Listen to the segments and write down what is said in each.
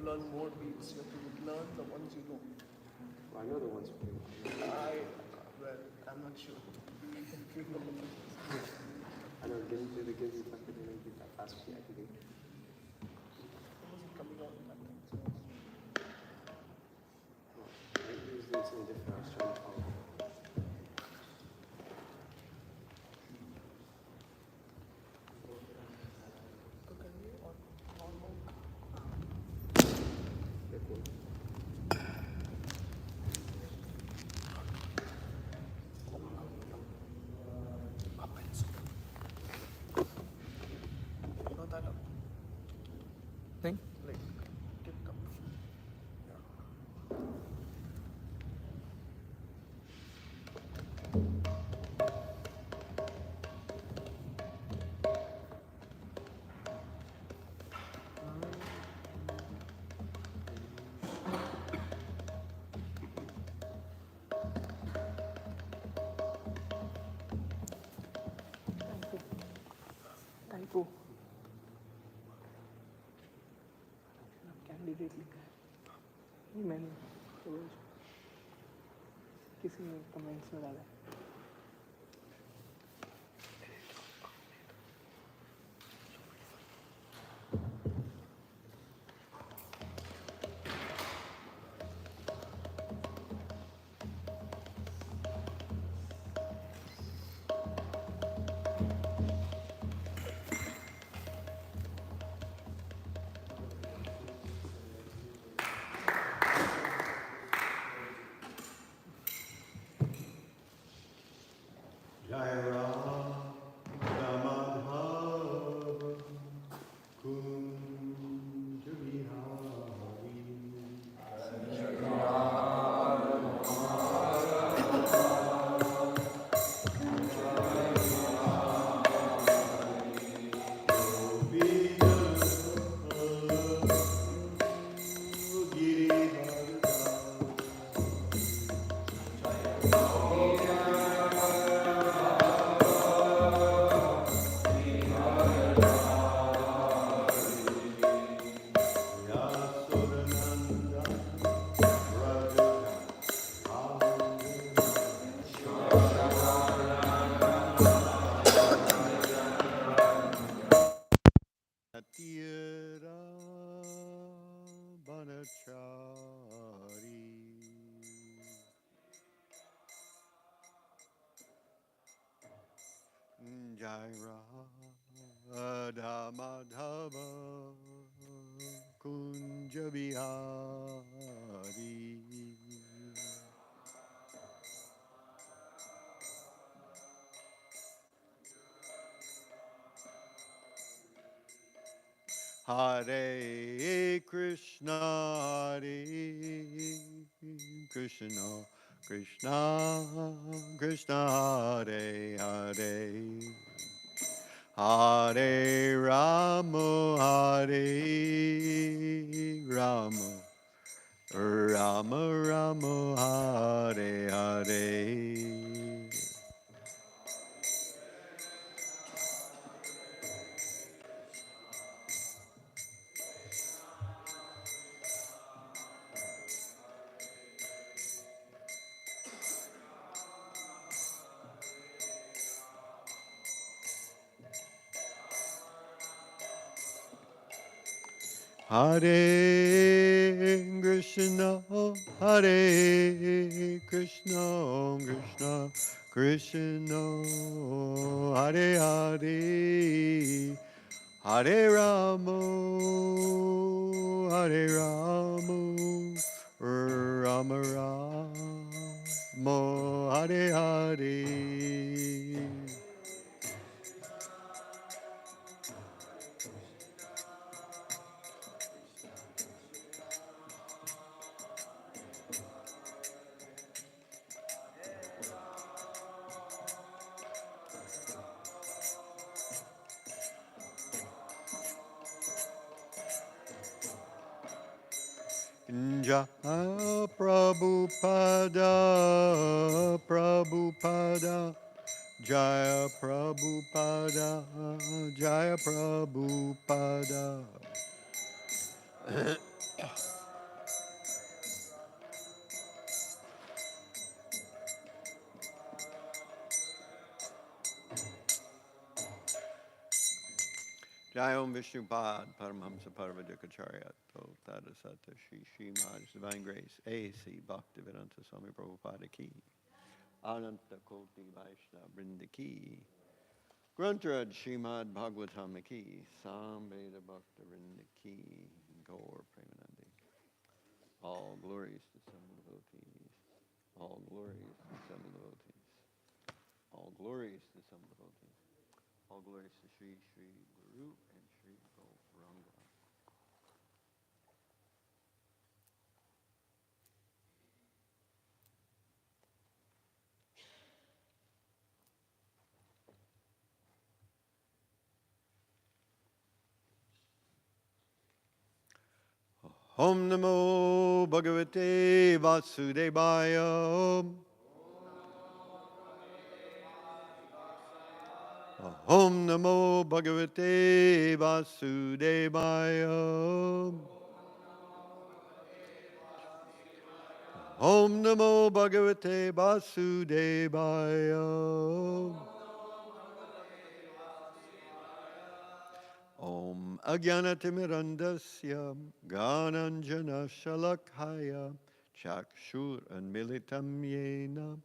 Learn more beats. You have to learn the ones you know. Well, I know the ones you know. I'm not sure. I know, gives you the fact that they don't beat that fast with the activity. It wasn't coming out in that time. Well, maybe he was doing something different. I was trying to follow. Thing? Like, tip cup. Typo. Candidate लिखा है नहीं मैंने तो किसी ने comments में डाला है Jai Radha Madhava Kunja Bihari. Hare Krishna, Hare Krishna, Krishna, Krishna, Hare Hare. Hare Rama, Hare Rama, Rama Rama, Hare Hare. Hare Krishna, Hare Krishna, Krishna Krishna, Hare Hare, Hare Rama, Hare Rama, Rama Rama, Hare Hare. Jaya Prabhupada, Prabhupada, Jaya Prabhupada, Jaya Prabhupada. Jai Om Vishnupad, Paramhamsa Parvadikacharya, Tadasata Shri Śrimad, Divine Grace, A.C. Bhaktivedanta Swami Prabhupada Ki, Ananta Koti Vaishnava Vrinda Ki, Grantaraj Śrimad Bhāgavatam Ki, Samveda Bhakta Vrinda Ki, Gaur Premanandi. All glories to some devotees, all glories to some devotees, all glories to some devotees, all glories to Sri Sri Guru and Sri Gauranga. Om Namo Bhagavate Vasudevaya. Om Namo Bhagavate Vasudevaya. Om Namo Bhagavate Vasudevaya. Om Ajnanatimidandasya Gananjana Shalakhaya Chakshur Anmilitam Yena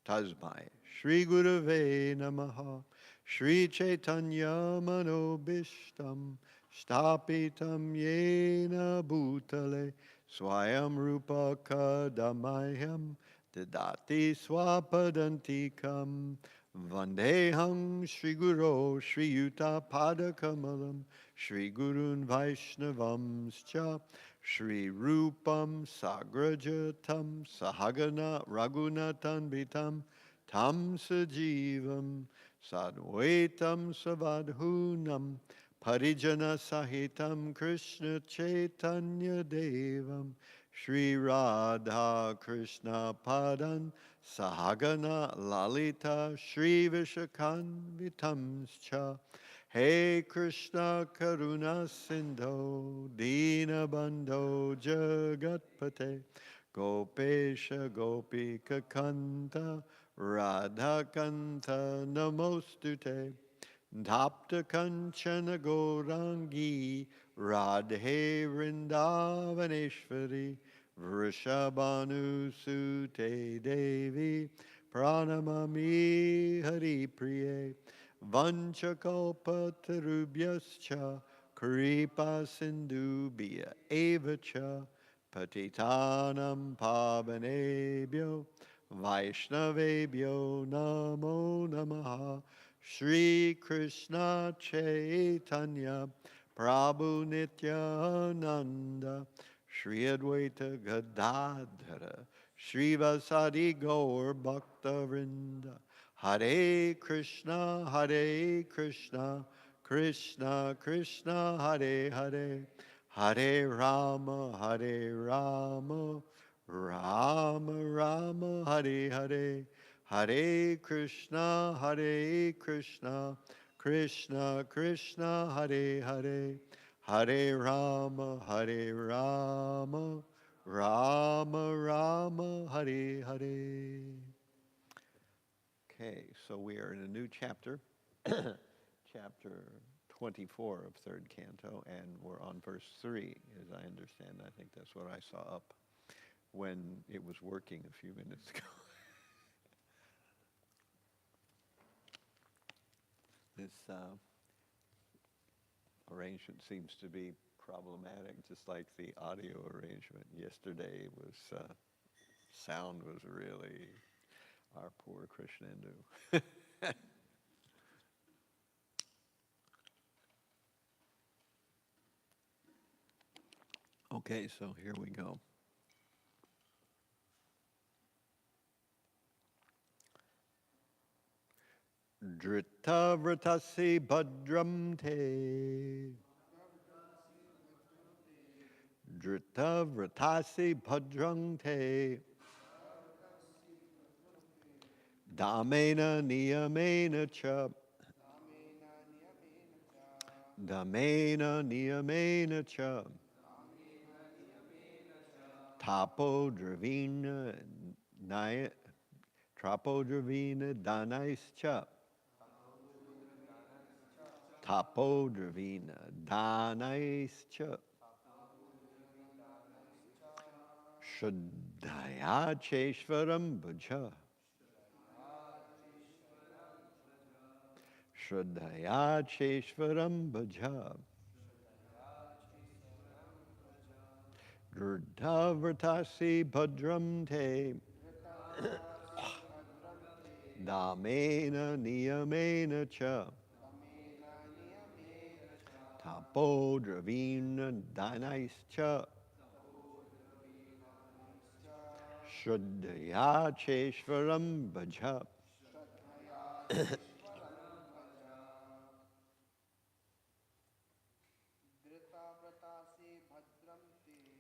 Tasmai Shri Gurave Namaha Shri Chaitanya Manobishtam Stapitam Yena Bhutale Swayam Rupa Kadamayam Didati Swapadantikam Vandeham Shri Guru Shri Yuta Padakamalam Shri Gurun Vaishnavam Scha Shri Rupam Sagrajatam Sahagana Raghunatan Vitam Tam Sajivam Sadvaitam Savadhunam Parijana Sahitam Krishna Chaitanya Devam Shri Radha Krishna Padan Sahagana Lalita Shri Vishakanvitamscha Hey Krishna Karuna Sindho Dina Bandho Jagatpate Gopesha Gopika Kanta Radha Kanta Namostute Tapta Kanchana Gorangi Radhe Vrindavaneshwari Vrishabhanu Sute Devi Pranamami Hari Priye Vanchakalpa Tarubhyascha Kripa Sindhubhya Evacha Patitanam Pavanebhyo Vaishnavebhyo Namo Namaha Shri Krishna Chaitanya Prabhu Nityananda, Shri Advaita Gadadhara, Srivasadi Gaur Bhakta Vrinda, Hare Krishna, Krishna Krishna, Hare Hare, Hare Rama, Rama Rama, Hare Hare, Hare Krishna, Krishna Krishna, Hare Hare, Hare Rama, Rama Rama, Hare Hare. Okay, so we are in a new chapter, chapter 24 of third canto, and we're on verse 3, as I understand. I think that's what I saw up when it was working a few minutes ago. This arrangement seems to be problematic, just like the audio arrangement. Yesterday was, sound was really our poor Krishnendu. Okay, so here we go. Drita vratasi bhadram te. Drita vratasi bhadram te. Damena niyamena cha. Damena niyamena cha. Tapo dravina naya. Trapo dravina danaischa. Tapo dravina danaischa. Shuddhaya cheshvaram bhaja. Shraddhaya cheshvaram bhaja. Drudha vratasi bhadram te. Damena niyamena cha. Tapo dravina danaischa. Shraddhaya cheshvaram bhaja.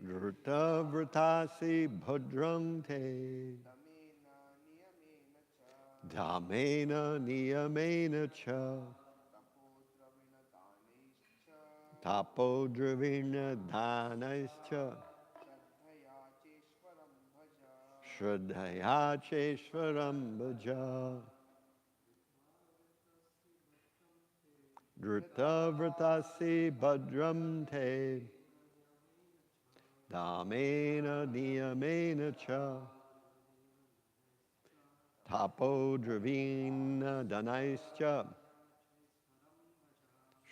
Drita vratasi bhadram te. Damena niyamena cha. Tapo dravina danaischa. Shraddhaya cheshvaram bhaja. Drita vratasi bhadram te. Damena niyamena cha. Tapo dravina danaischa.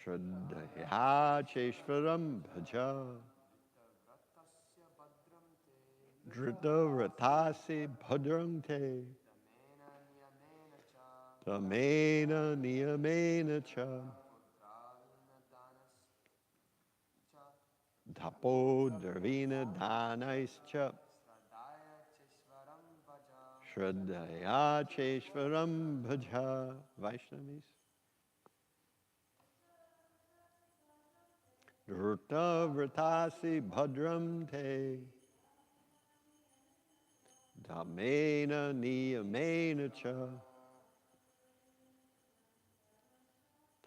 Shraddhaya cheshvaram bhaja. Drita vratasi bhadram te. Damena niyamena cha. Tapo dravina danaischa. Shraddhaya cheshvaram bhaja. Vaishnavis. Drita vratasi bhadram te. Damena niyamena cha.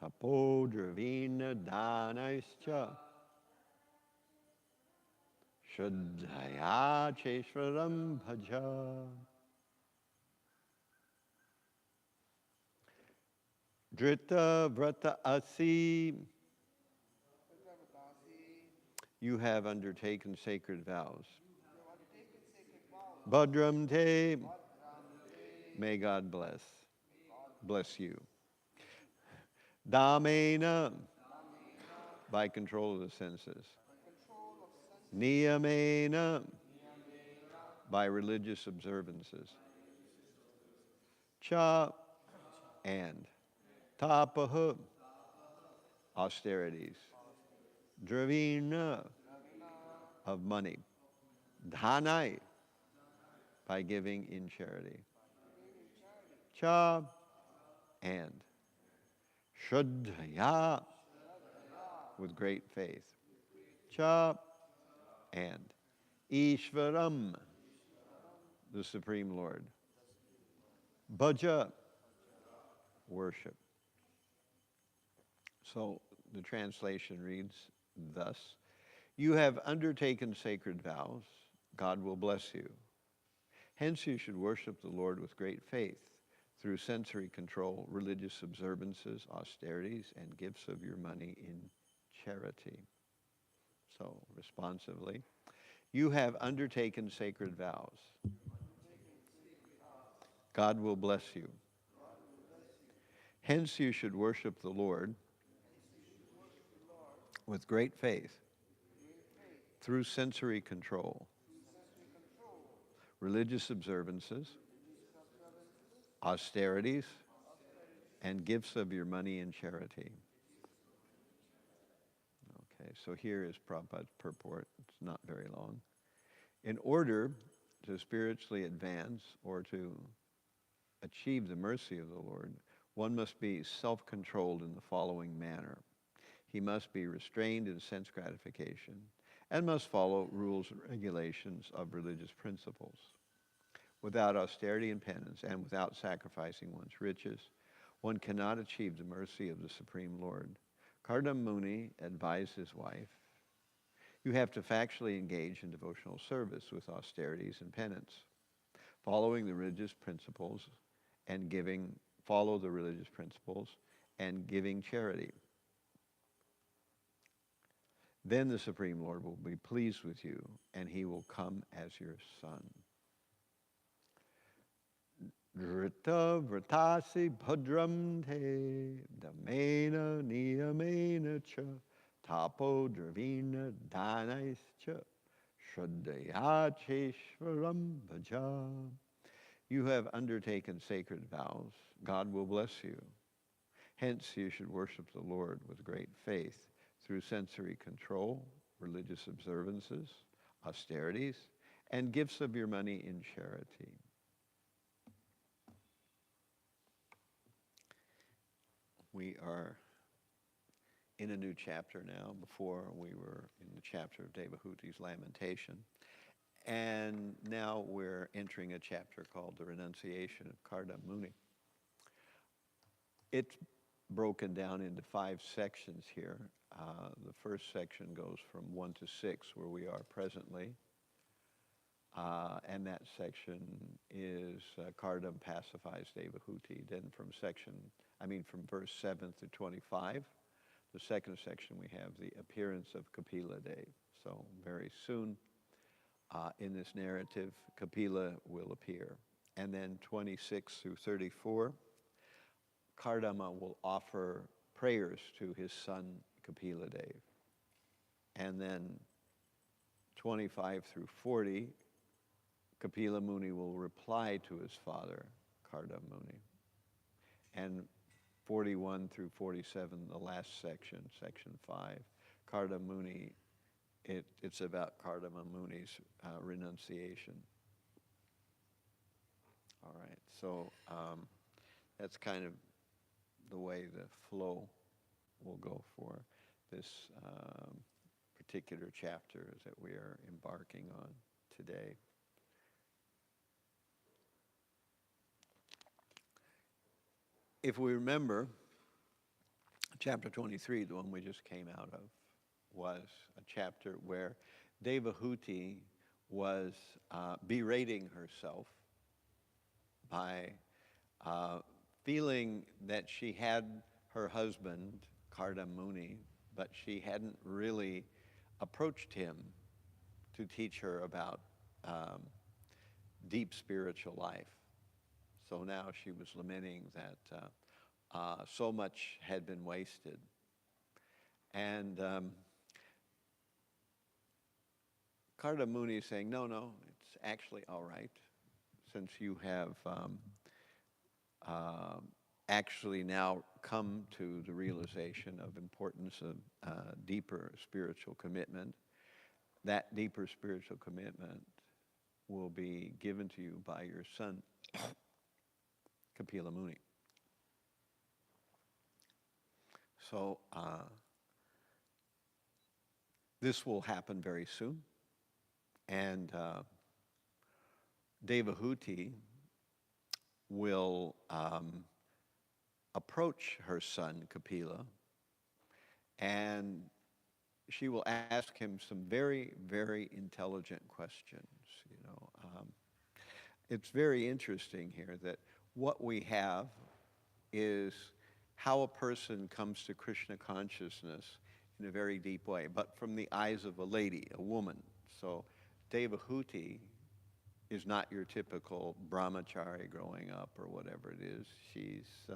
Tapo dravina danaischa. Shraddhaya cheshvaram bhaja. Drita vrata asi. You have undertaken sacred vows. Bhadram te. May God bless you. Damena, by control of the senses. Niyamena, by religious observances. Cha, and. Tapaha, austerities. dravina, of money. Dhanai, by giving in charity. Cha, and. Shuddhaya, with great faith. Cha, and. Ishvaram, the Supreme Lord. Bhaja, worship. So the translation reads thus: you have undertaken sacred vows, God will bless you. Hence you should worship the Lord with great faith through sensory control, religious observances, austerities, and gifts of your money in charity. So responsively, you have undertaken sacred vows. God will bless you. Hence you should worship the Lord with great faith through sensory control, religious observances, austerities, and gifts of your money in charity. Okay, so here is Prabhupada's purport. It's not very long. In order to spiritually advance or to achieve the mercy of the Lord, one must be self-controlled in the following manner. He must be restrained in sense gratification and must follow rules and regulations of religious principles. Without austerity and penance and without sacrificing one's riches, one cannot achieve the mercy of the Supreme Lord. Kardam Muni advised his wife, you have to factually engage in devotional service with austerities and penance, following the religious principles and follow the religious principles and giving charity. Then the Supreme Lord will be pleased with you, and he will come as your son. Drita vritasi bhadram te damena niyamena cha tapo dravina dhanais cha shraddhaya cheshvaram bhaja. You have undertaken sacred vows. God will bless you. Hence you should worship the Lord with great faith through sensory control, religious observances, austerities, and gifts of your money in charity. We are in a new chapter now. Before we were in the chapter of Devahuti's lamentation. And now we're entering a chapter called the Renunciation of Kardam Muni. It's broken down into 5 sections here. The first section goes from 1 to 6, where we are presently. And that section is Kardam pacifies Devahuti. Then from verse 7 through 25, the second section we have the appearance of Kapila Dev. So very soon in this narrative, Kapila will appear. And then 26 through 34, Kardama will offer prayers to his son Kapila Dev. And then 25 through 40, Kapila Muni will reply to his father, Kardam Muni. And 41 through 47, the last section, section 5, Kardam Muni, it's about Kardama Muni's renunciation. All right, so that's kind of the way the flow will go for this particular chapter that we are embarking on today. If we remember, chapter 23, the one we just came out of, was a chapter where Devahuti was berating herself by feeling that she had her husband, Kardam Muni, but she hadn't really approached him to teach her about deep spiritual life. So now she was lamenting that so much had been wasted. And Kardam Muni is saying, no, it's actually all right, since you have actually now come to the realization of importance of deeper spiritual commitment. That deeper spiritual commitment will be given to you by your son, Kapila Muni. So this will happen very soon. And Devahuti will approach her son, Kapila, and she will ask him some very, very intelligent questions. It's very interesting here that what we have is how a person comes to Krishna consciousness in a very deep way, but from the eyes of a lady, a woman. So Devahuti is not your typical brahmachari growing up or whatever it is. She's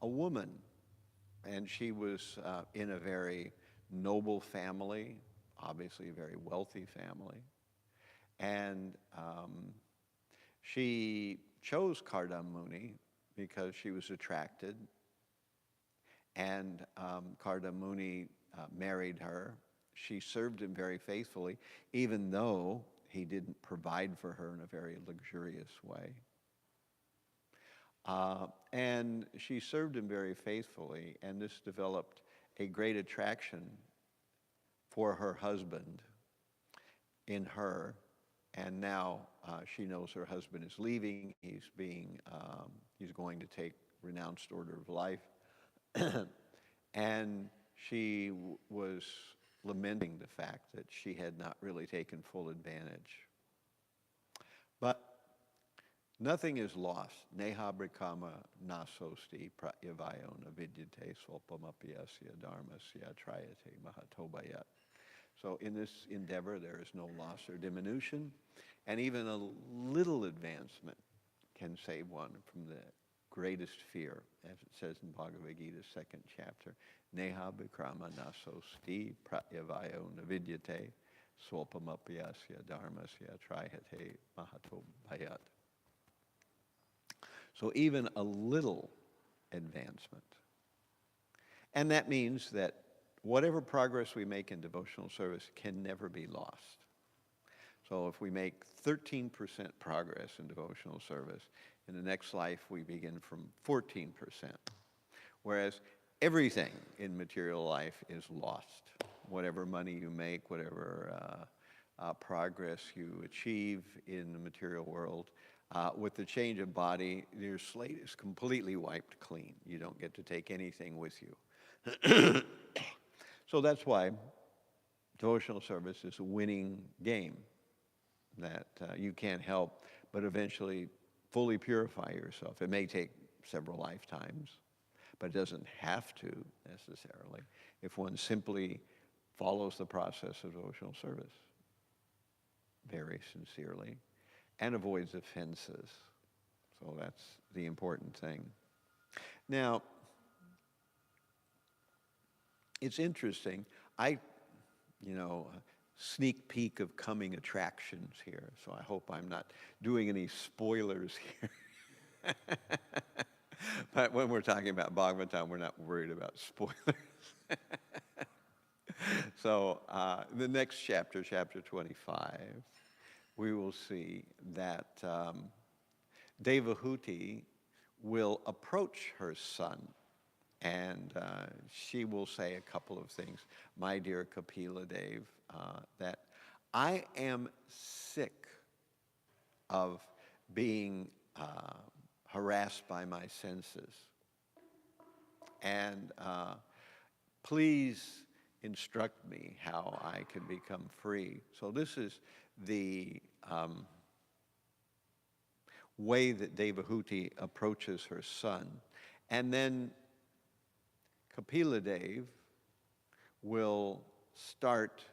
a woman, and she was in a very noble family, obviously a very wealthy family. And she chose Kardama Muni because she was attracted, and Kardama Muni married her. She served him very faithfully, even though he didn't provide for her in a very luxurious way. And she served him very faithfully, and this developed a great attraction for her husband in her. And now she knows her husband is leaving. He's going to take renounced order of life. And she was lamenting the fact that she had not really taken full advantage. But nothing is lost. Neha brikama nasosti pratyavayo navidyate swalpamapyasya dharmasya trayate mahatobayat. So in this endeavor, there is no loss or diminution, and even a little advancement can save one from the greatest fear, as it says in Bhagavad Gita's 2nd chapter. Neha bikrama nasosti pratyavayo navidyate swalpamapyasya dharmasya trayate mahato bhayat. So even a little advancement. And that means that whatever progress we make in devotional service can never be lost. So if we make 13% progress in devotional service, in the next life we begin from 14%. Whereas everything in material life is lost. Whatever money you make, whatever progress you achieve in the material world, with the change of body, your slate is completely wiped clean. You don't get to take anything with you. So that's why devotional service is a winning game that you can't help but eventually fully purify yourself. It may take several lifetimes, but it doesn't have to necessarily if one simply follows the process of devotional service very sincerely and avoids offenses. So that's the important thing. Now, it's interesting. Sneak peek of coming attractions here, so I hope I'm not doing any spoilers here. But when we're talking about Bhāgavatam, we're not worried about spoilers. So the next chapter, chapter 25, we will see that Devahuti will approach her son, and she will say a couple of things. My dear Kapila Dev, that I am sick of being harassed by my senses. And please instruct me how I can become free. So this is the way that Devahuti approaches her son. And then Kapila Dev will start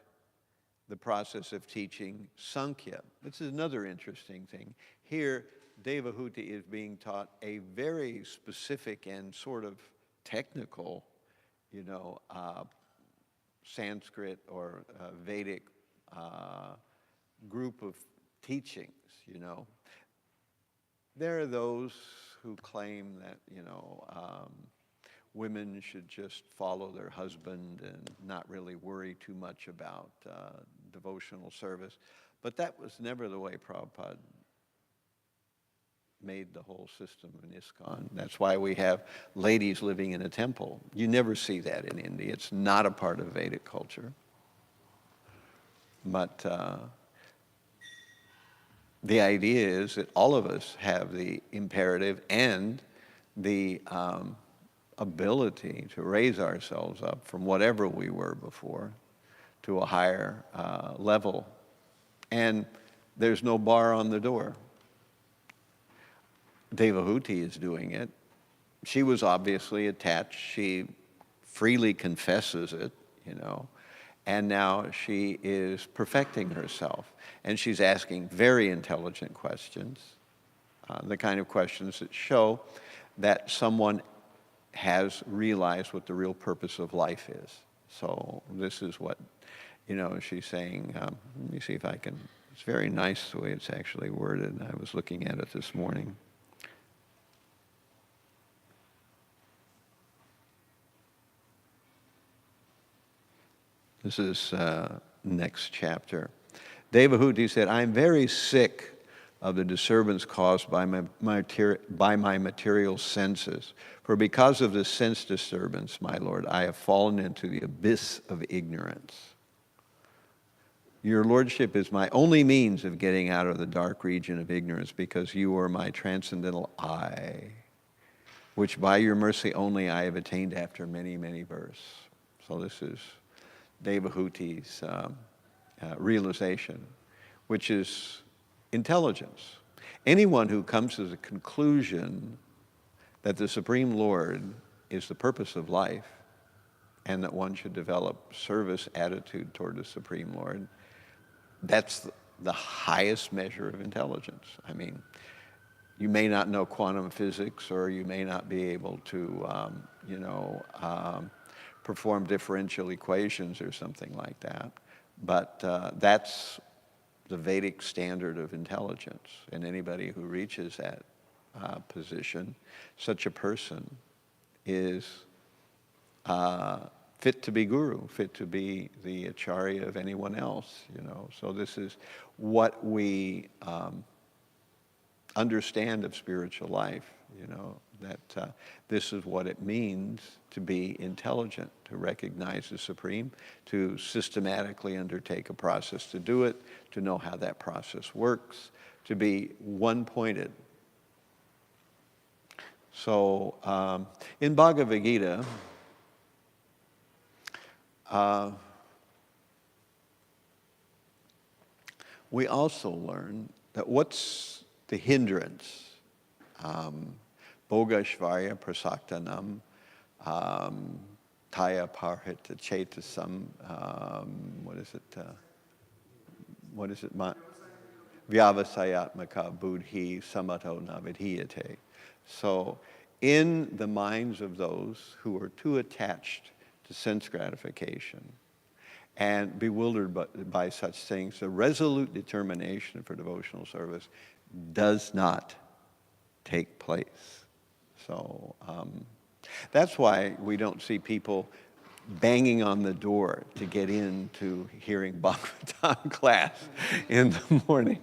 the process of teaching Sankhya. This is another interesting thing. Here, Devahuti is being taught a very specific and sort of technical, Sanskrit or Vedic group of teachings, There are those who claim that, women should just follow their husband and not really worry too much about devotional service. But that was never the way Prabhupada made the whole system in ISKCON. That's why we have ladies living in a temple. You never see that in India. It's not a part of Vedic culture. But the idea is that all of us have the imperative and the ability to raise ourselves up from whatever we were before to a higher level. And there's no bar on the door. Devahuti is doing it. She was obviously attached. She freely confesses it, and now she is perfecting herself. And she's asking very intelligent questions, the kind of questions that show that someone has realized what the real purpose of life is. So this is what, she's saying. Let me see if I can, it's very nice the way it's actually worded. I was looking at it this morning. This is next chapter. Devahuti said, "I am very sick of the disturbance caused by my material senses. For because of this sense disturbance, my Lord, I have fallen into the abyss of ignorance. Your Lordship is my only means of getting out of the dark region of ignorance, because you are my transcendental I, which by your mercy only I have attained after many, many births." So this is Devahuti's realization, which is intelligence. Anyone who comes to the conclusion that the Supreme Lord is the purpose of life and that one should develop service attitude toward the Supreme Lord, that's the highest measure of intelligence. I mean, you may not know quantum physics, or you may not be able to, perform differential equations or something like that. But that's the Vedic standard of intelligence. And anybody who reaches that position, such a person is fit to be guru, fit to be the acharya of anyone else, So this is what we understand of spiritual life, that this is what it means to be intelligent, to recognize the Supreme, to systematically undertake a process to do it, to know how that process works, to be one-pointed. So in Bhagavad Gita, we also learn that what's the hindrance? Bhogashvarya prasaktanam, taya parhita chetasam, what is it? Vyavasayatmaka buddhi samato navidhiyate. So in the minds of those who are too attached to sense gratification and bewildered by such things, the resolute determination for devotional service does not take place. So that's why we don't see people banging on the door to get into hearing Bhāgavatam class in the morning,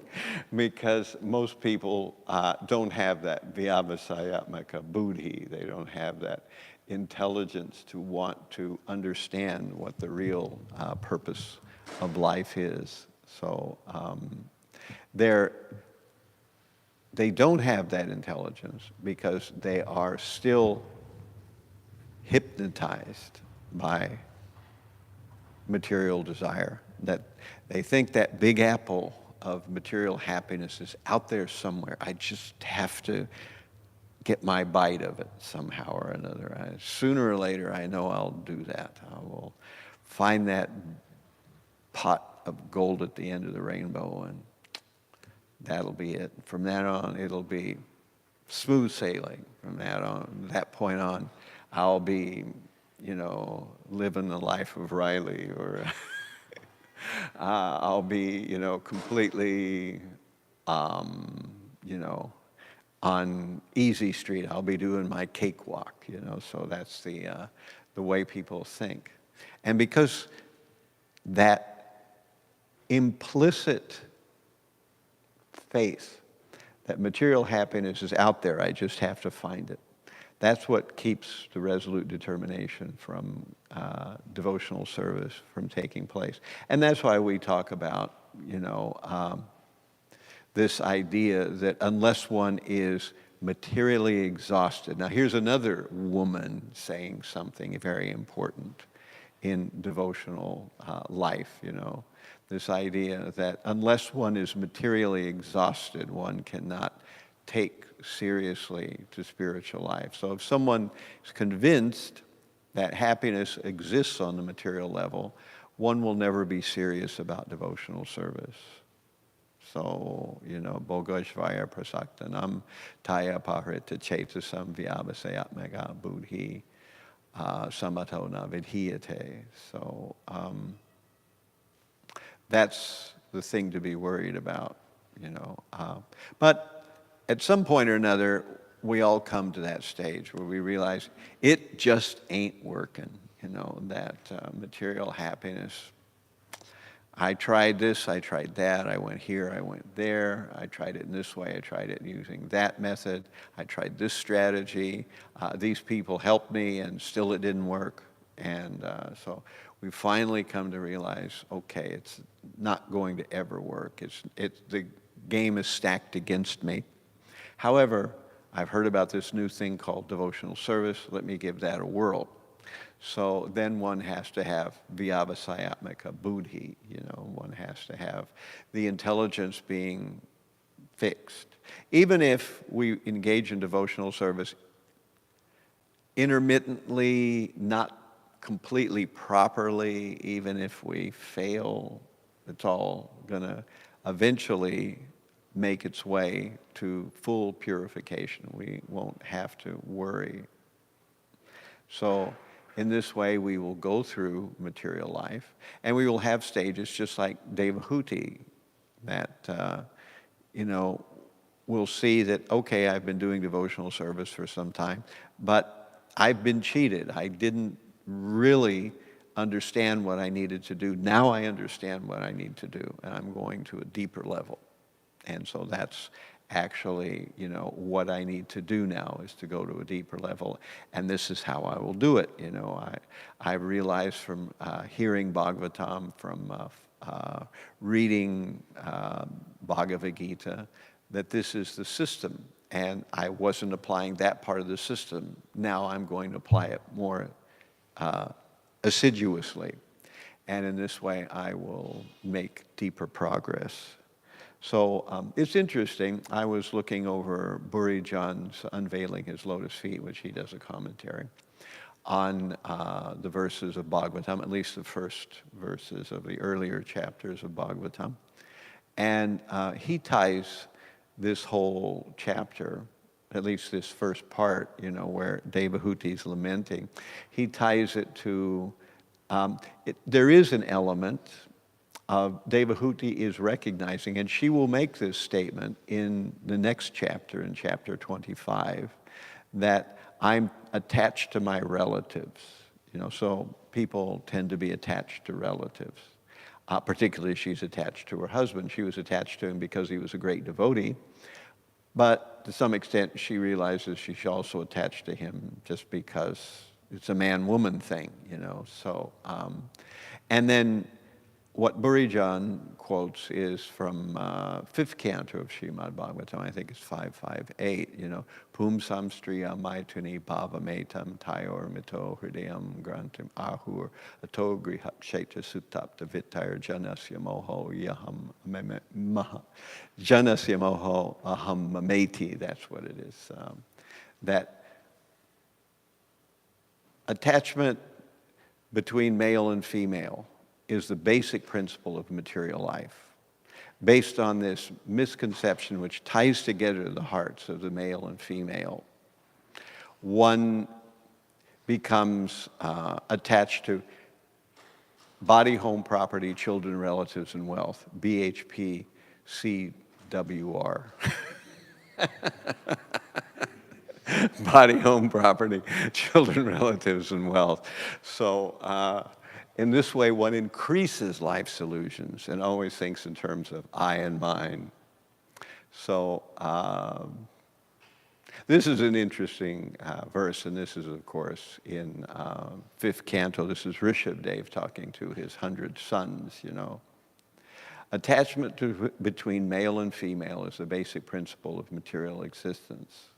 because most people don't have that vyavasayatmaka buddhi. They don't have that intelligence to want to understand what the real purpose of life is. So they don't have that intelligence because they are still hypnotized by material desire. That they think that big apple of material happiness is out there somewhere. I just have to get my bite of it somehow or another. Sooner or later, I know I'll do that. I will find that pot of gold at the end of the rainbow, and that'll be it. From that on, it'll be smooth sailing. From that point on, I'll be, living the life of Riley, or I'll be, completely, on Easy Street, I'll be doing my cakewalk, you know, so that's the way people think. And because that implicit faith that material happiness is out there, I just have to find it. That's what keeps the resolute determination from devotional service from taking place. And that's why we talk about, you know, this idea that unless one is materially exhausted. Now here's another woman saying something very important in devotional life, you know. This idea that unless one is materially exhausted, one cannot take seriously to spiritual life. So if someone is convinced that happiness exists on the material level, one will never be serious about devotional service. So, you know, Bhogashvaya prasaktanam taya pahrita chetasam vyabhasayatmaka buddhi samato na vidhiyate. So that's the thing to be worried about, you know. But at some point or another, we all come to that stage where we realize it just ain't working, you know, that material happiness. I tried this, I tried that, I went here, I went there, I tried it in this way, I tried it using that method, I tried this strategy, these people helped me and still it didn't work. And so we finally come to realize, okay, it's not going to ever work. The game is stacked against me. However, I've heard about this new thing called devotional service. Let me give that a whirl. So then one has to have vyavasayatmaka buddhi, you know, one has to have the intelligence being fixed. Even if we engage in devotional service intermittently, not completely properly, even if we fail, it's all going to eventually make its way to full purification. We won't have to worry. So in this way, we will go through material life, and we will have stages just like Devahuti, that, you know, we'll see that, okay, I've been doing devotional service for some time, but I've been cheated. I didn't really understand what I needed to do. Now I understand what I need to do, and I'm going to a deeper level. And so that's actually, you know, what I need to do now is to go to a deeper level, and this is how I will do it. You know, I realized from hearing Bhāgavatam, from reading Bhagavad Gita, that this is the system, and I wasn't applying that part of the system. Now I'm going to apply it more assiduously, and in this way I will make deeper progress. So it's interesting. I was looking over Buri Jan's Unveiling His Lotus Feet, which he does a commentary on the verses of Bhāgavatam, at least the first verses of the earlier chapters of Bhāgavatam. And he ties this whole chapter, at least this first part, you know, where Devahuti's lamenting, he ties it to, there is an element Devahuti is recognizing, and she will make this statement in the next chapter, in chapter 25, that I'm attached to my relatives. You know, so people tend to be attached to relatives. Particularly, she's attached to her husband. She was attached to him because he was a great devotee, but to some extent, she realizes she's also attached to him just because it's a man-woman thing, you know. So, and then what Burijan quotes is from 5th canto of Śrimad Bhāgavatam, I think it's 558, you know, Pumsam striya maituni bhavametam tayor mito hridayam grantim ahur ato grihat sheta sutapta vitayar janasya moho yaham janasya moho aham mameti, that's what it is. That attachment between male and female is the basic principle of material life, based on this misconception which ties together the hearts of the male and female. One becomes attached to body, home, property, children, relatives, and wealth, BHP, CWR. body, home, property, children, relatives, and wealth. So in this way, one increases life's illusions and always thinks in terms of I and mine. So this is an interesting verse, and this is, of course, in 5th canto. This is Rishabdev talking to his 100 sons, you know. Attachment between male and female is the basic principle of material existence.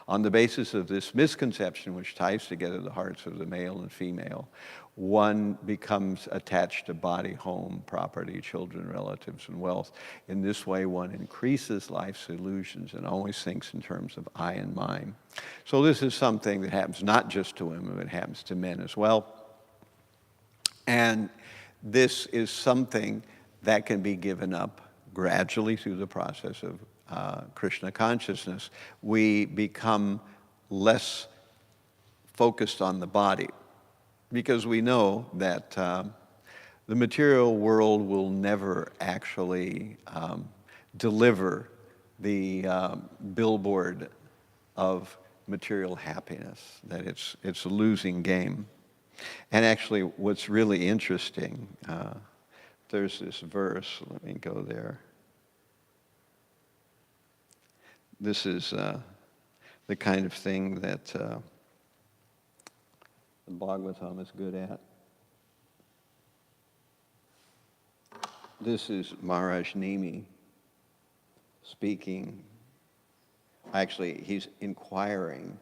On the basis of this misconception, which ties together the hearts of the male and female, one becomes attached to body, home, property, children, relatives, and wealth. In this way, one increases life's illusions and always thinks in terms of I and mine. So this is something that happens not just to women, but it happens to men as well. And this is something that can be given up gradually through the process of Krishna consciousness. We become less focused on the body because we know that the material world will never actually deliver the billboard of material happiness, that it's a losing game. And actually, what's really interesting, there's this verse, let me go there. This is the kind of thing that the Bhāgavatam is good at. This is Maharaj Nimi speaking. Actually, he's inquiring,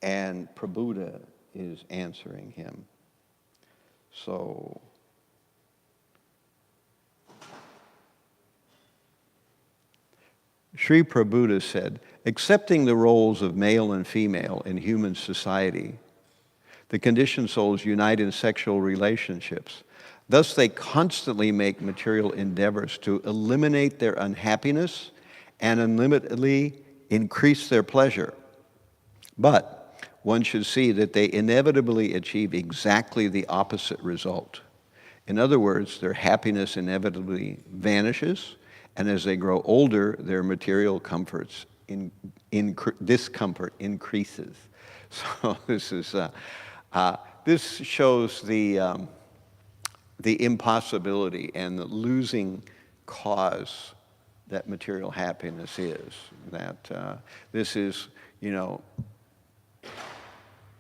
and Prabhupada is answering him. So, Sri Prabhupada said, accepting the roles of male and female in human society, the conditioned souls unite in sexual relationships. Thus, they constantly make material endeavors to eliminate their unhappiness and unlimitedly increase their pleasure. But one should see that they inevitably achieve exactly the opposite result. In other words, their happiness inevitably vanishes, and as they grow older, their material discomfort increases. So this shows the impossibility and the losing cause that material happiness is. That this is, you know,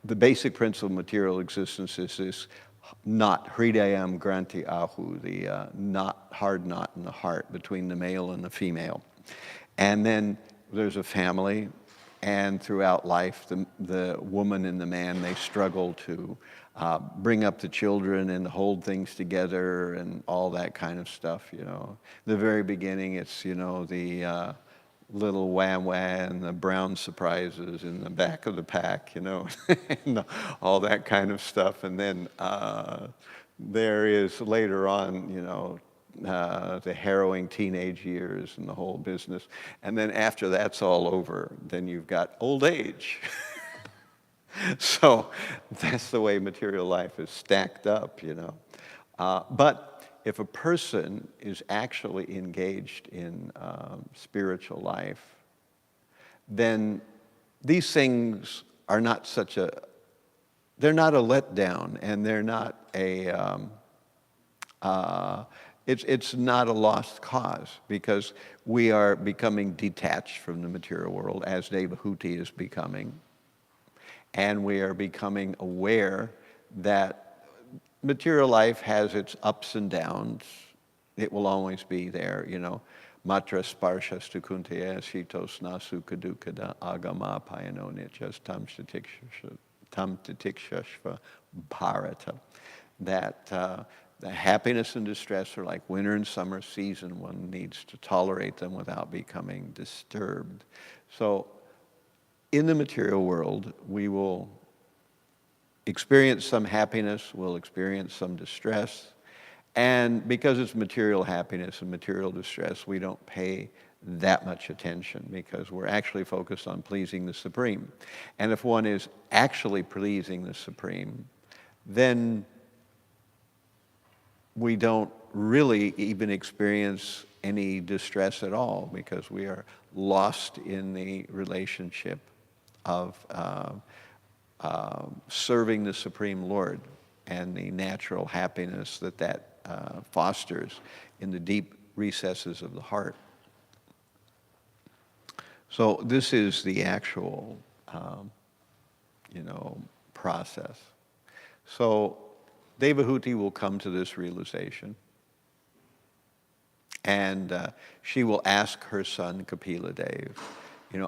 the basic principle of material existence is this knot, hridayam granti ahu, the hard knot in the heart between the male and the female. And then there's a family, and throughout life, the woman and the man, they struggle to bring up the children and hold things together and all that kind of stuff, you know. The very beginning, it's, you know, the little wham-wham and the brown surprises in the back of the pack, you know, and all that kind of stuff. And then there is later on, you know, the harrowing teenage years and the whole business. And then after that's all over, then you've got old age. So that's the way material life is stacked up, you know. But if a person is actually engaged in spiritual life, then these things are not they're not a letdown, and they're not it's not a lost cause, because we are becoming detached from the material world, as Devahuti is becoming, and we are becoming aware that material life has its ups and downs. It will always be there, you know. Matra sparshas tu kunteya shitos nasu kadukada agama payano nityas tam tatikshashva bharata. That the happiness and distress are like winter and summer season. One needs to tolerate them without becoming disturbed. So in the material world, we will experience some happiness, we'll experience some distress, and because it's material happiness and material distress, we don't pay that much attention because we're actually focused on pleasing the Supreme. And if one is actually pleasing the Supreme, then we don't really even experience any distress at all because we are lost in the relationship of serving the Supreme Lord and the natural happiness that fosters in the deep recesses of the heart. So this is the actual, process. So Devahuti will come to this realization, and she will ask her son Kapila Dev,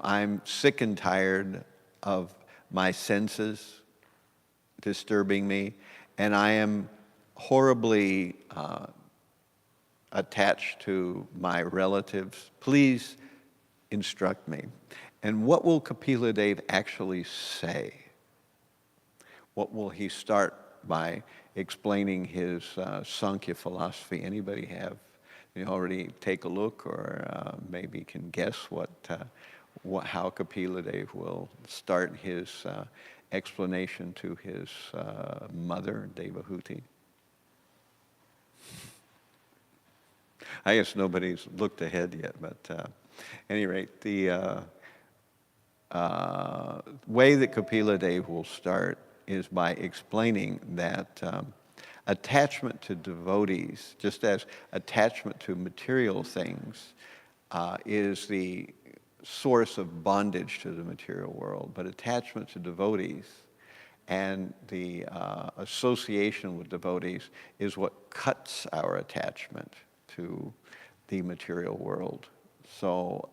I'm sick and tired of my senses disturbing me, and I am horribly attached to my relatives. Please instruct me. And what will Kapila Dev actually say? What will he start by explaining his Sankhya philosophy? Anybody have? You already take a look, or maybe can guess how Kapila Dev will start his explanation to his mother, Devahuti. I guess nobody's looked ahead yet, but at any rate, the way that Kapila Dev will start is by explaining that attachment to devotees, just as attachment to material things is the source of bondage to the material world, but attachment to devotees and the association with devotees is what cuts our attachment to the material world. So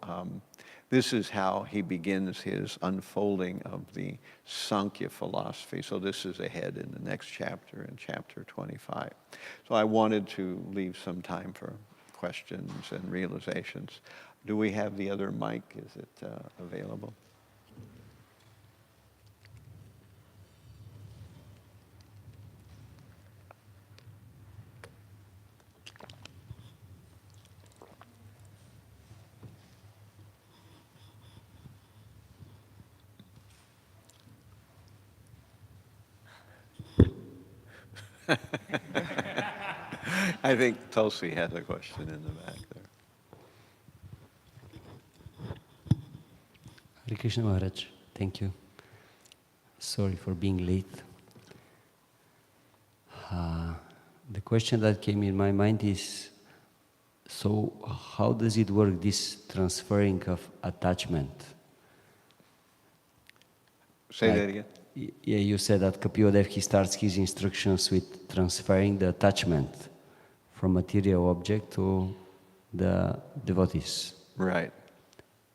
this is how he begins his unfolding of the Sankhya philosophy. So this is ahead in the next chapter, in chapter 25. So I wanted to leave some time for questions and realizations. Do we have the other mic? Is it available? I think Tulsi has a question in the back there. Hare Krishna Maharaj, thank you. Sorry for being late. The question that came in my mind is, so how does it work, this transferring of attachment? Say that again. Yeah, you said that Kapila Dev, he starts his instructions with transferring the attachment from material object to the devotees. Right.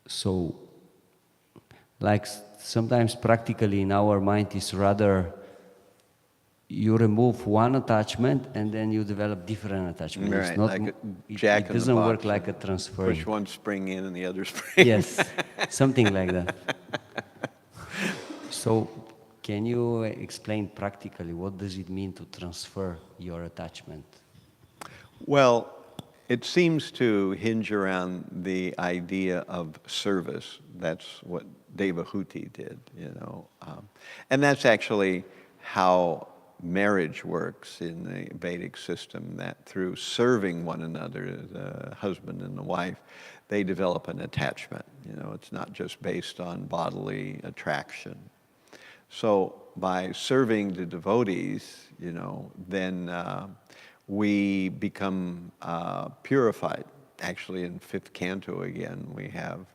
So, like sometimes practically in our mind is rather you remove one attachment and then you develop different attachment. Right, It's not, like a it jack in the doesn't work box. like a transfer. Push one spring in and the other spring. Yes, something like that. So, can you explain practically what does it mean to transfer your attachment? Well, it seems to hinge around the idea of service. That's what Devahuti did, and that's actually how marriage works in the Vedic system, that through serving one another, the husband and the wife, they develop an attachment. It's not just based on bodily attraction. So by serving the devotees, then we become purified. Actually, in 5th canto again, we have,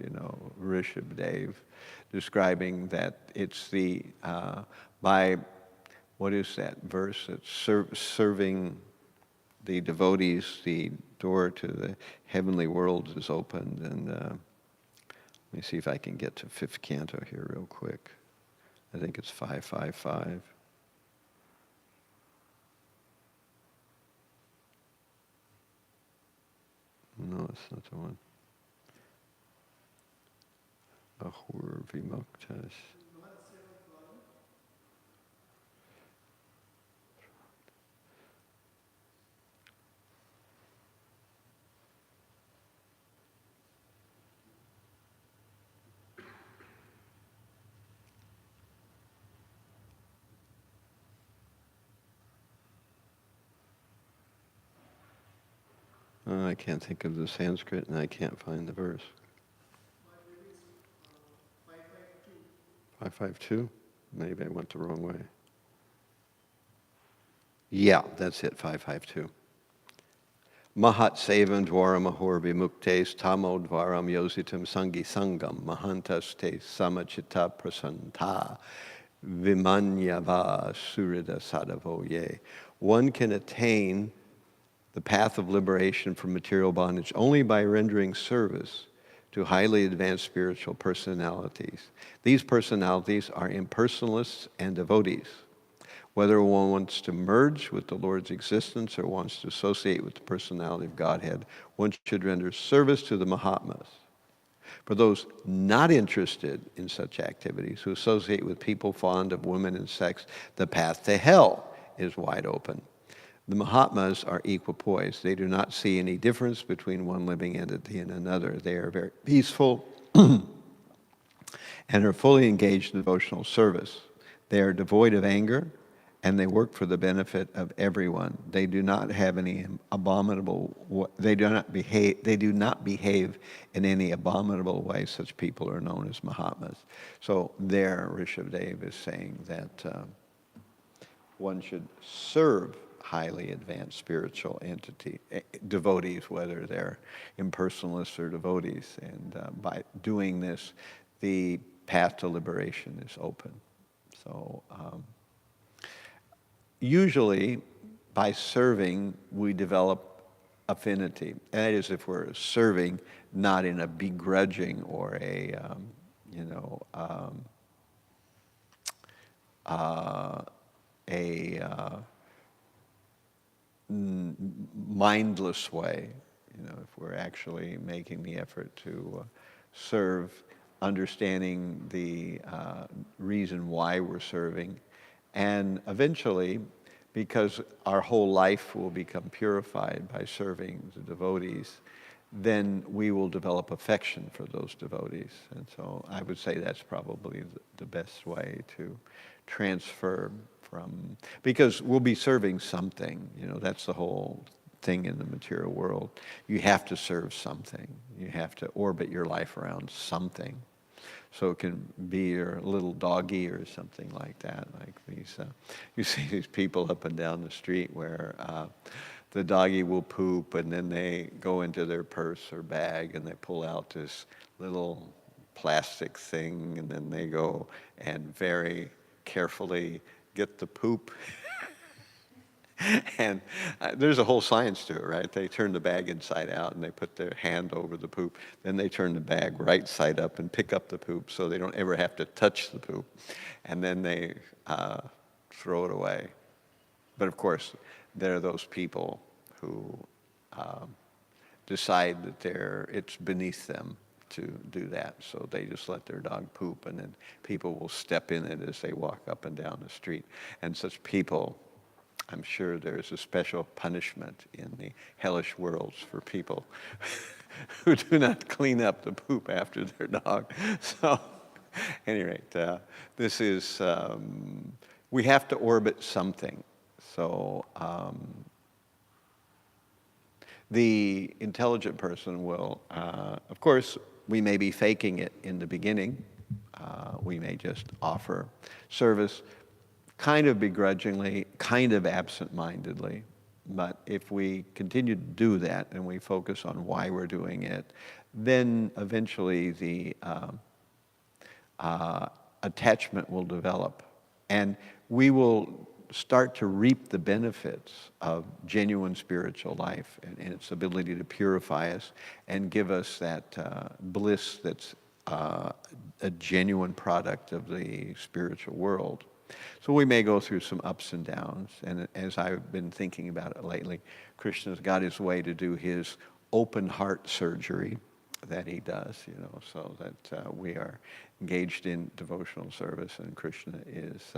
Rishabdev describing that it's by, what is that verse? It's serving the devotees, the door to the heavenly worlds is opened. And let me see if I can get to 5th canto here real quick. I think it's 555. No, it's not the one. Ahur Vimuktas. I can't think of the Sanskrit and I can't find the verse. 552? Maybe I went the wrong way. Yeah, that's it, 552. Mahat sevam dwaram ahor vimuktes tamo dvaram yositam sangi sangam mahantas te samachita prasanta vimanyava surida sadavoye. One can attain the path of liberation from material bondage only by rendering service to highly advanced spiritual personalities. These personalities are impersonalists and devotees. Whether one wants to merge with the Lord's existence or wants to associate with the personality of Godhead, one should render service to the Mahatmas. For those not interested in such activities, who associate with people fond of women and sex, the path to hell is wide open. The Mahatmas are equipoised. They do not see any difference between one living entity and another. They are very peaceful and are fully engaged in devotional service. They are devoid of anger, and they work for the benefit of everyone. They do not have any abominable. They do not behave in any abominable way. Such people are known as Mahatmas. So there, Rishabdev is saying that one should serve highly advanced spiritual devotees, whether they're impersonalists or devotees, and by doing this, the path to liberation is open. So. Usually, by serving, we develop affinity. And that is if we're serving not in a begrudging or a, mindless way. If we're actually making the effort to serve, understanding the reason why we're serving, and eventually, because our whole life will become purified by serving the devotees, then we will develop affection for those devotees. And so I would say that's probably the best way to transfer from, because we'll be serving something. That's the whole thing in the material world. You have to serve something. You have to orbit your life around something. So it can be your little doggy or something like that. Like these, you see these people up and down the street where the doggy will poop, and then they go into their purse or bag and they pull out this little plastic thing, and then they go and very carefully get the poop. And there's a whole science to it, right? They turn the bag inside out and they put their hand over the poop. Then they turn the bag right side up and pick up the poop so they don't ever have to touch the poop. And then they throw it away. But of course, there are those people who decide that it's beneath them to do that. So they just let their dog poop, and then people will step in it as they walk up and down the street. And such people, I'm sure there's a special punishment in the hellish worlds for people who do not clean up the poop after their dog. So, at any rate, this is, we have to orbit something. So, the intelligent person will, of course, we may be faking it in the beginning. We may just offer service, kind of begrudgingly, kind of absent-mindedly. But if we continue to do that and we focus on why we're doing it, then eventually the attachment will develop. And we will start to reap the benefits of genuine spiritual life and its ability to purify us and give us that bliss that's a genuine product of the spiritual world. So we may go through some ups and downs, and as I've been thinking about it lately, Krishna's got his way to do his open heart surgery that he does, so that we are engaged in devotional service, and Krishna is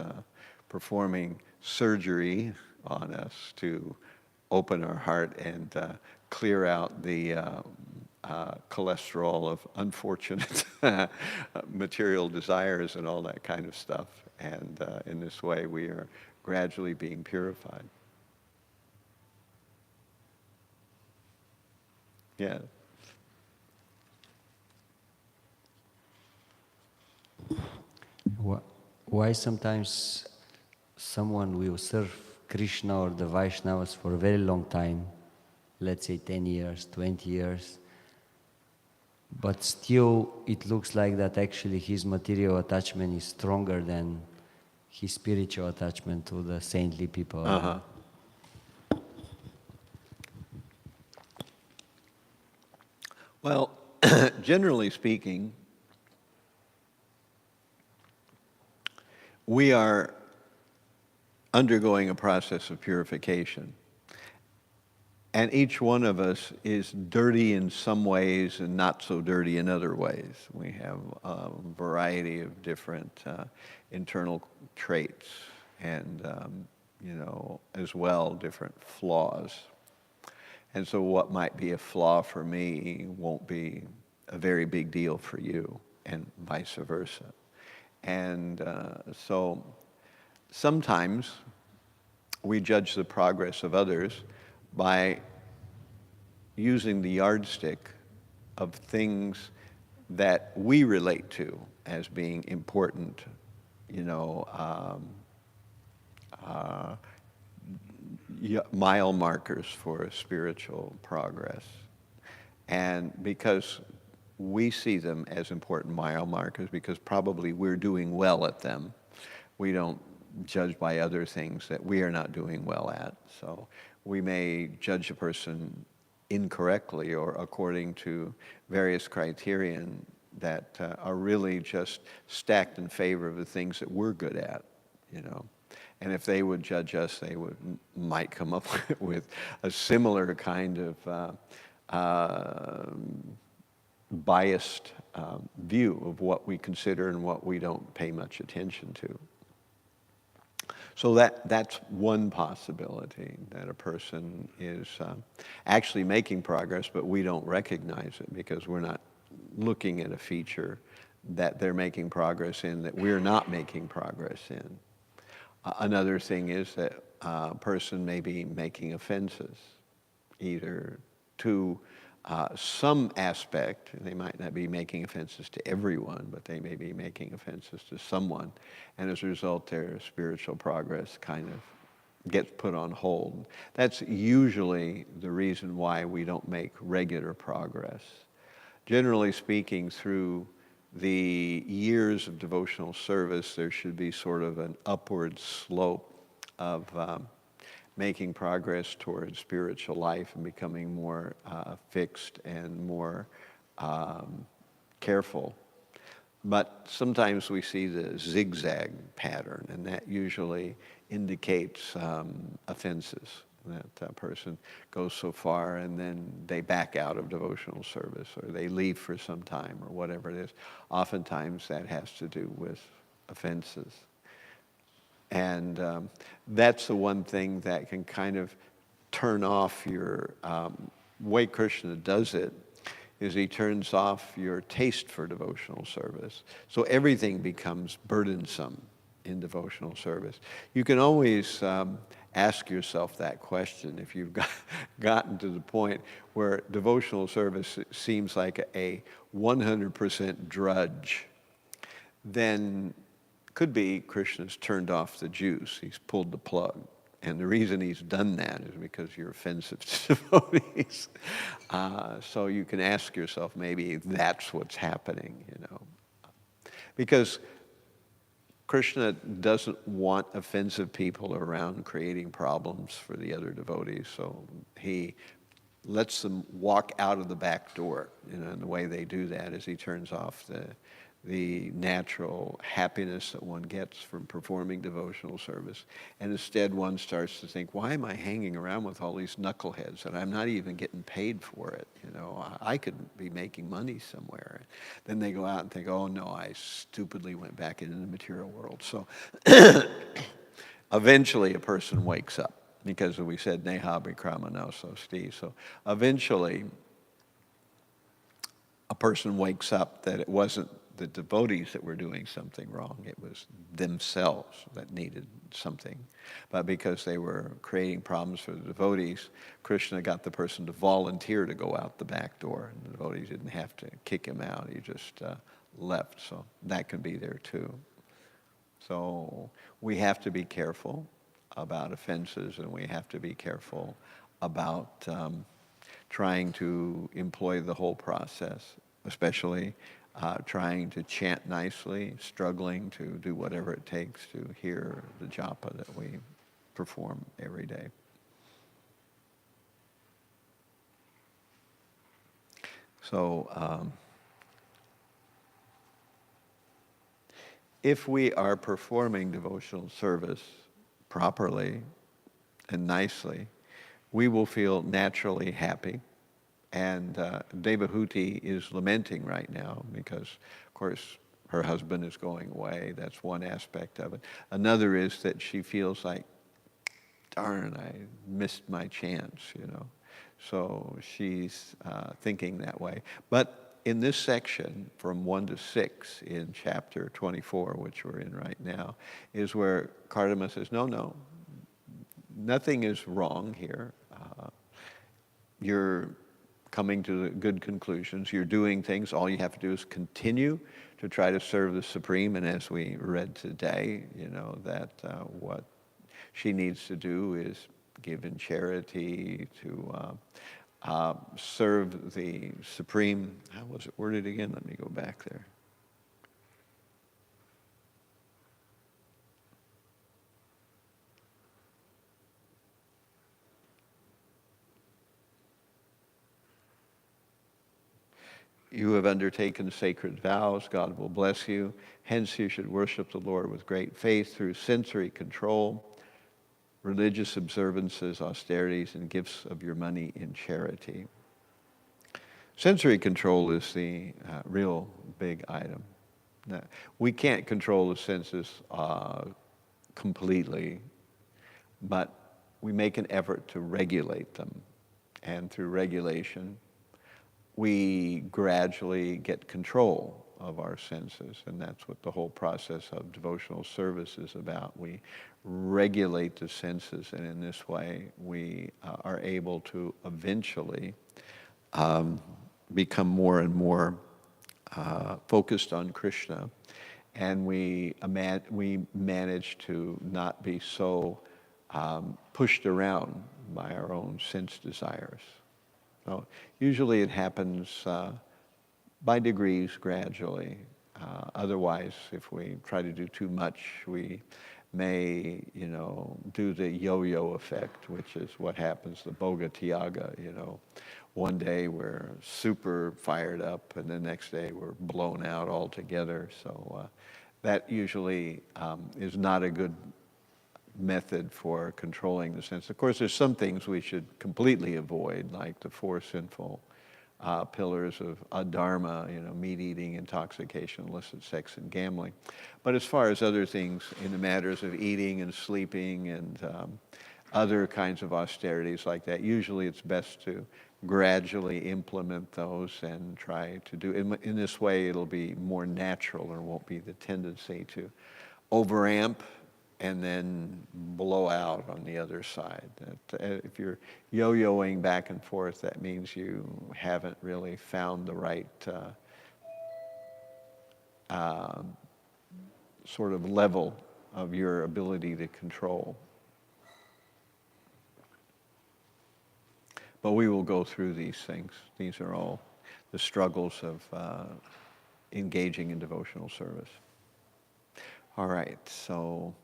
performing surgery on us to open our heart and clear out the cholesterol of unfortunate material desires and all that kind of stuff. And in this way, we are gradually being purified. Yeah. Why sometimes someone will serve Krishna or the Vaishnavas for a very long time, let's say 10 years, 20 years, but still it looks like that actually his material attachment is stronger than his spiritual attachment to the saintly people. Uh-huh. Well, generally speaking, we are undergoing a process of purification. And each one of us is dirty in some ways and not so dirty in other ways. We have a variety of different internal traits and, as well, different flaws. And so what might be a flaw for me won't be a very big deal for you, and vice versa. And so sometimes we judge the progress of others by using the yardstick of things that we relate to as being important, mile markers for spiritual progress. And because we see them as important mile markers, because probably we're doing well at them, we don't judge by other things that we are not doing well at. So we may judge a person incorrectly or according to various criterion that are really just stacked in favor of the things that we're good at, And if they would judge us, they might come up with a similar kind of biased view of what we consider and what we don't pay much attention to. So that's one possibility, that a person is actually making progress, but we don't recognize it because we're not looking at a feature that they're making progress in that we're not making progress in. Another thing is that a person may be making offenses, either to some aspect. They might not be making offenses to everyone, but they may be making offenses to someone. And as a result, their spiritual progress kind of gets put on hold. That's usually the reason why we don't make regular progress. Generally speaking, through the years of devotional service, there should be sort of an upward slope of making progress towards spiritual life and becoming more fixed and more careful. But sometimes we see the zigzag pattern, and that usually indicates offenses. That person goes so far and then they back out of devotional service, or they leave for some time, or whatever it is. Oftentimes that has to do with offenses. And that's the one thing that can kind of turn off your, way Krishna does it, is he turns off your taste for devotional service. So everything becomes burdensome in devotional service. You can always ask yourself that question if you've gotten to the point where devotional service seems like a 100% drudge. Then could be Krishna's turned off the juice. He's pulled the plug. And the reason he's done that is because you're offensive to devotees. So you can ask yourself, maybe that's what's happening, Because Krishna doesn't want offensive people around creating problems for the other devotees. So he lets them walk out of the back door. And the way they do that is he turns off the natural happiness that one gets from performing devotional service. And instead one starts to think, why am I hanging around with all these knuckleheads and I'm not even getting paid for it? I could be making money somewhere. Then they go out and think, oh no, I stupidly went back into the material world. So eventually a person wakes up, because we said, neha bhikramanoso sti. So eventually a person wakes up that it wasn't the devotees that were doing something wrong. It was themselves that needed something. But because they were creating problems for the devotees, Krishna got the person to volunteer to go out the back door. And the devotees didn't have to kick him out. He just left. So that can be there too. So we have to be careful about offenses, and we have to be careful about trying to employ the whole process, especially trying to chant nicely, struggling to do whatever it takes to hear the japa that we perform every day. So if we are performing devotional service properly and nicely, we will feel naturally happy. And Devahuti is lamenting right now because, of course, her husband is going away. That's one aspect of it. Another is that she feels like, darn, I missed my chance, So she's thinking that way. But in this section, from 1 to 6 in chapter 24, which we're in right now, is where Kardama says, no, nothing is wrong here. You're coming to good conclusions. You're doing things. All you have to do is continue to try to serve the Supreme. And as we read today, that what she needs to do is give in charity, to serve the Supreme. How was it worded again? Let me go back there. You have undertaken sacred vows, God will bless you. Hence you should worship the Lord with great faith through sensory control, religious observances, austerities, and gifts of your money in charity. Sensory control is the real big item. Now, we can't control the senses completely, but we make an effort to regulate them. And through regulation, we gradually get control of our senses, and that's what the whole process of devotional service is about. We regulate the senses, and in this way, we are able to eventually become more and more focused on Krishna, and we manage to not be so pushed around by our own sense desires. So usually it happens by degrees, gradually. Otherwise, if we try to do too much, we may, do the yo-yo effect, which is what happens, the Bhoga Tyaga, One day we're super fired up, and the next day we're blown out altogether. So that usually is not a good method for controlling the sense. Of course, there's some things we should completely avoid, like the 4 sinful pillars of adharma, meat eating, intoxication, illicit sex, and gambling. But as far as other things in the matters of eating and sleeping and other kinds of austerities like that, usually it's best to gradually implement those and try to do in this way. It'll be more natural. There won't be the tendency to overamp and then blow out on the other side. If you're yo-yoing back and forth, that means you haven't really found the right sort of level of your ability to control. But we will go through these things. These are all the struggles of engaging in devotional service. All right, so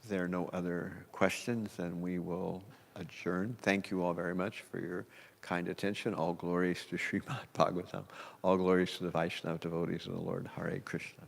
if there are no other questions, then we will adjourn. Thank you all very much for your kind attention. All glories to Śrimad Bhāgavatam. All glories to the Vaishnava devotees of the Lord. Hare Krishna.